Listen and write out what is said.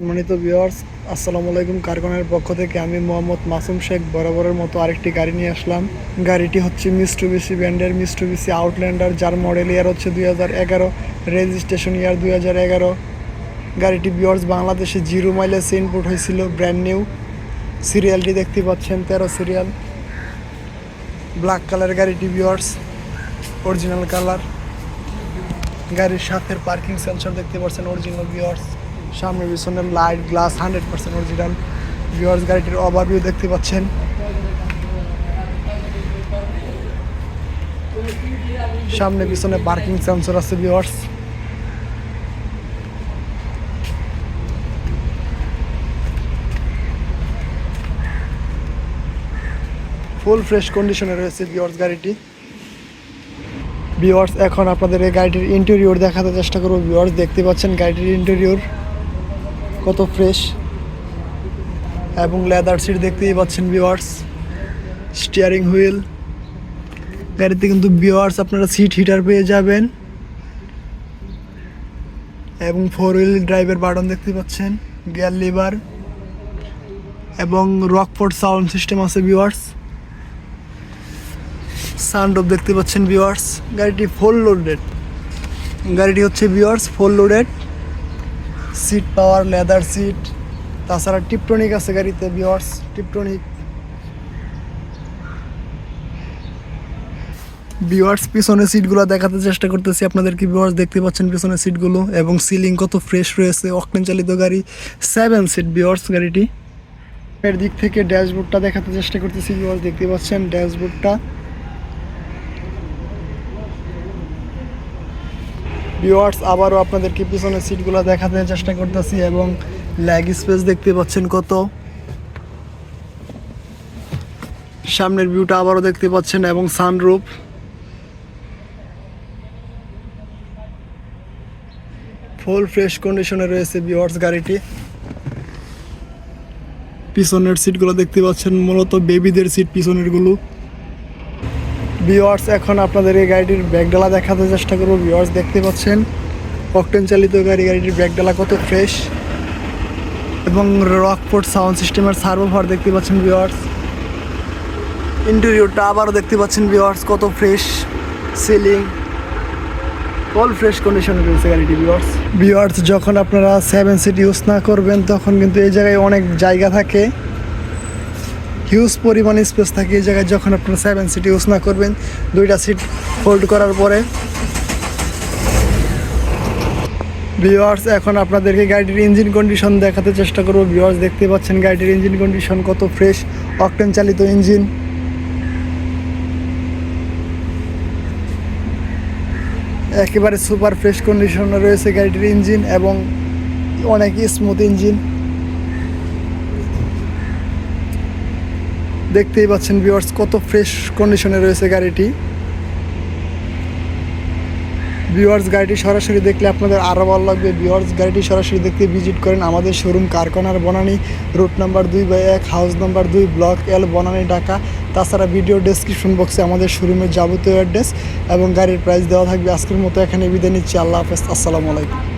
সম্মানিত ভিউয়ার্স, আসসালামু আলাইকুম। কারখানার পক্ষ থেকে আমি মোহাম্মদ মাসুম শেখ বরাবরের মতো আরেকটি গাড়ি নিয়ে আসলাম। গাড়িটি হচ্ছে মিস্টুবিশি ব্র্যান্ডের মিস্টুবিশি আউটল্যান্ডার, যার মডেল ইয়ার হচ্ছে 2011, রেজিস্ট্রেশন ইয়ার 2011। গাড়িটি ভিউয়ার্স বাংলাদেশে 0 মাইলেজ ইনপুট হয়েছিল, ব্র্যান্ড নিউ। সিরিয়ালটি দেখতে পাচ্ছেন 13 সিরিয়াল, ব্ল্যাক কালার গাড়িটি ভিউয়ার্স, অরিজিনাল কালার। গাড়ির সাথে পার্কিং সেন্সর দেখতে পাচ্ছেন অরিজিনাল ভিউয়ার্স। সামনে পিছনের লাইট গ্লাস 100% অরিজিনাল ভিউয়ার্স। গাড়িটির ওভারভিউ দেখতে পাচ্ছেন। সামনে পিছনে পার্কিং সেন্সর আছে ভিউয়ার্স। ফুল ফ্রেশ কন্ডিশনে রয়েছে ভিউয়ার্স গাড়িটি। ভিউয়ার্স এখন আপনাদের এই গাড়িটির ইন্টেরিয়র দেখাতে চেষ্টা করব। ভিউয়ার্স দেখতে পাচ্ছেন গাড়িটির ইন্টেরিয়র কত ফ্রেশ, এবং লেদার সিট দেখতেই পাচ্ছেন ভিউয়ার্স। স্টিয়ারিং হুইল গাড়িতে কিন্তু ভিউয়ার্স আপনারা সিট হিটার পেয়ে যাবেন, এবং 4 হুইল ড্রাইভের বাটন দেখতে পাচ্ছেন, গিয়ার লিভার এবং রকফোর্ড সাউন্ড সিস্টেম আছে ভিউয়ার্স। সানরুফ দেখতে পাচ্ছেন ভিউয়ার্স। গাড়িটি ফুল লোডেড, গাড়িটি হচ্ছে viewers full loaded. Seat power, leather seat, তাছাড়া টিপটনিক আছে গাড়িতে ভিউয়ার্স, টিপটনিক। ভিউয়ার্স পিছনের সিটগুলো দেখাতে চেষ্টা করতেছি আপনাদেরকে। ভিউয়ার্স দেখতে পাচ্ছেন পিছনের সিটগুলো, এবং সিলিং কত ফ্রেশ রয়েছে। অকটেন চালিত গাড়ি, 7 সিট ভিউয়ার্স গাড়িটি। এর দিক থেকে ড্যাশবোর্ডটা দেখাতে চেষ্টা করতেছি ভিউয়ার্স, দেখতে পাচ্ছেন ড্যাশবোর্ডটা। ভিউয়ার্স আবারও আপনাদেরকে পিছনের সিটগুলো দেখাতে চেষ্টা করতেছি, এবং লেগ স্পেস দেখতে পাচ্ছেন কত। সামনের ভিউটা আবারও দেখতে পাচ্ছেন, এবং সানরুফ। ফুল ফ্রেশ কন্ডিশনে রয়েছে ভিউয়ার্স গাড়িটি। পিছনের সিটগুলো দেখতে পাচ্ছেন, মূলত বেবিদের সিট পিছনের গুলো। ভিউয়ার্স এখন আপনাদের এই গাড়িটির ব্যাকডালা দেখাতে চেষ্টা করবো। ভিউয়ার্স দেখতে পাচ্ছেন অকটেন চালিত গাড়ি, গাড়িটির ব্যাকডালা কত ফ্রেশ, এবং রকফোর্ড সাউন্ড সিস্টেমের সার্ভোভার দেখতে পাচ্ছেন ভিউয়ার্স। ইন্টেরিয়রটা আবারও দেখতে পাচ্ছেন ভিউয়ার্স কত ফ্রেশ, সিলিং অল ফ্রেশ কন্ডিশনে রয়েছে গাড়িটি ভিউয়ার্স। ভিউয়ার্স যখন আপনারা 7 সিট ইউজ না করবেন, তখন কিন্তু এই জায়গায় অনেক জায়গা থাকে, হিউজ পরিমাণে স্পেস থাকে এই জায়গায়। যখন আপনারা 7 সিট ইউজ না করবেন, 2টা সিট ফোল্ড করার পরে। ভিউয়ার্স এখন আপনাদেরকে গাড়িটির ইঞ্জিন কন্ডিশন দেখাতে চেষ্টা করব। ভিউয়ার্স দেখতে পাচ্ছেন গাড়িটির ইঞ্জিন কন্ডিশন কত ফ্রেশ, অকটেন চালিত ইঞ্জিন। একেবারে সুপার ফ্রেশ কন্ডিশনে রয়েছে গাড়িটির ইঞ্জিন, এবং অনেক স্মুথ ইঞ্জিন দেখতেই পাচ্ছেন ভিউয়ার্স কত ফ্রেশ কন্ডিশনে রয়েছে গাড়িটি। ভিউয়ার্স গাড়িটি সরাসরি দেখলে আপনাদের আরও ভালো লাগবে। ভিউয়ার্স গাড়িটি সরাসরি দেখতে ভিজিট করেন আমাদের শোরুম কারখানার Banani, route number 2/1, house number 2, block L, Banani, Dhaka. তাছাড়া ভিডিও ডেসক্রিপশন বক্সে আমাদের শোরুমের যাবতীয় অ্যাড্রেস এবং গাড়ির প্রাইস দেওয়া থাকবে। আজকের মতো এখানে বিদায় নিচ্ছি। আল্লাহ হাফেজ, আসসালামু আলাইকুম।